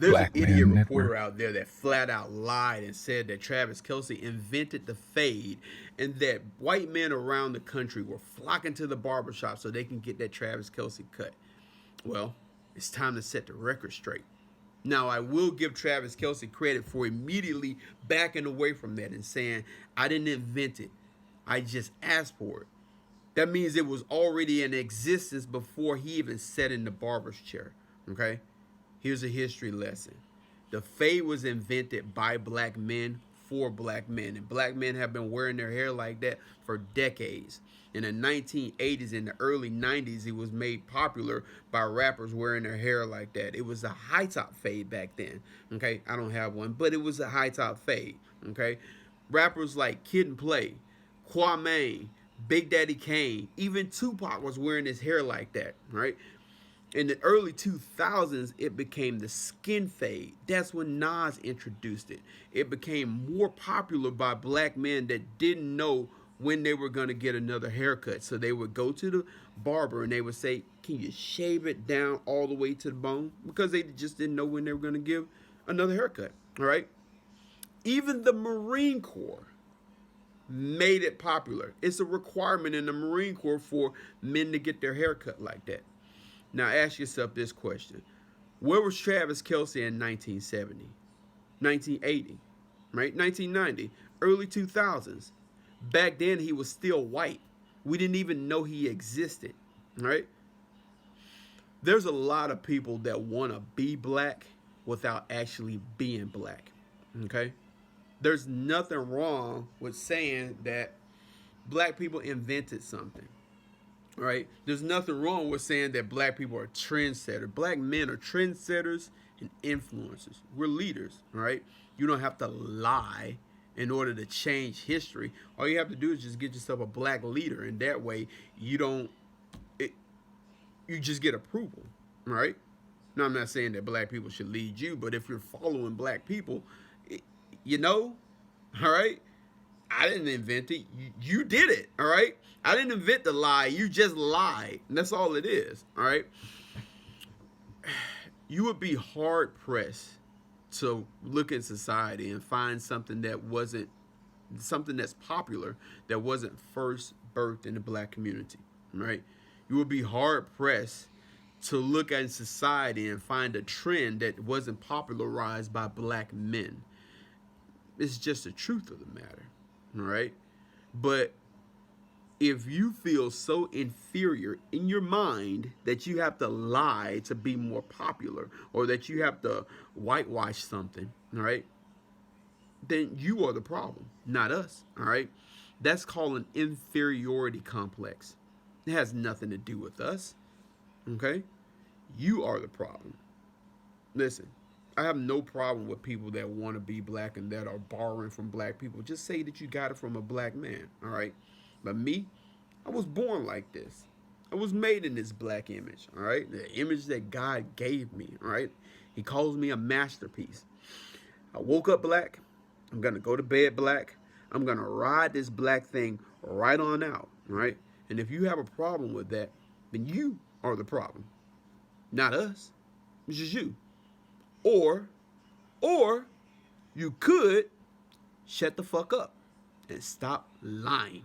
There's an Black idiot Man Network. reporter out there that flat out lied and said that Travis Kelce invented the fade and that white men around the country were flocking to the barbershop so they can get that Travis Kelce cut. Well, it's time to set the record straight. Now, I will give Travis Kelce credit for immediately backing away from that and saying, I didn't invent it. I just asked for it. That means it was already in existence before he even sat in the barber's chair. Okay? Here's a history lesson. The fade was invented by black men for black men, and black men have been wearing their hair like that for decades. In the 1980s and the early 90s, it was made popular by rappers wearing their hair like that. It was a high top fade back then. Okay, I don't have one, but it was a high top fade. Okay, rappers like Kid and Play, Kwame, Big Daddy Kane, even Tupac was wearing his hair like that, right? In the early 2000s, it became the skin fade. That's when Nas introduced it. It became more popular by black men that didn't know when they were going to get another haircut. So they would go to the barber and they would say, can you shave it down all the way to the bone? Because they just didn't know when they were going to give another haircut. All right. Even the Marine Corps made it popular. It's a requirement in the Marine Corps for men to get their hair cut like that. Now ask yourself this question. Where was Travis Kelce in 1970, 1980, right? 1990, early 2000s. Back then he was still white. We didn't even know he existed, right? There's a lot of people that want to be black without actually being black, okay? There's nothing wrong with saying that black people invented something, right? There's nothing wrong with saying that black people are trendsetters. Black men are trendsetters and influencers. We're leaders, right? You don't have to lie in order to change history. All you have to do is just get yourself a black leader, and that way you don't. You just get approval, right? Now I'm not saying that black people should lead you, but if you're following black people, you know, all right. I didn't invent it. You did it. All right. I didn't invent the lie. You just lied. And that's all it is. All right. You would be hard pressed to look in society and find something that wasn't something that's popular that wasn't first birthed in the black community. Right. You would be hard pressed to look at society and find a trend that wasn't popularized by black men. It's just the truth of the matter. All right. But if you feel so inferior in your mind that you have to lie to be more popular or that you have to whitewash something, all right, then you are the problem, not us. All right. That's called an inferiority complex. It has nothing to do with us. Okay. You are the problem. Listen, I have no problem with people that want to be black and that are borrowing from black people. Just say that you got it from a black man, all right? But me, I was born like this. I was made in this black image, all right? The image that God gave me, all right? He calls me a masterpiece. I woke up black. I'm going to go to bed black. I'm going to ride this black thing right on out, all right? And if you have a problem with that, then you are the problem, not us. It's just you. Or, or you could shut the fuck up and stop lying.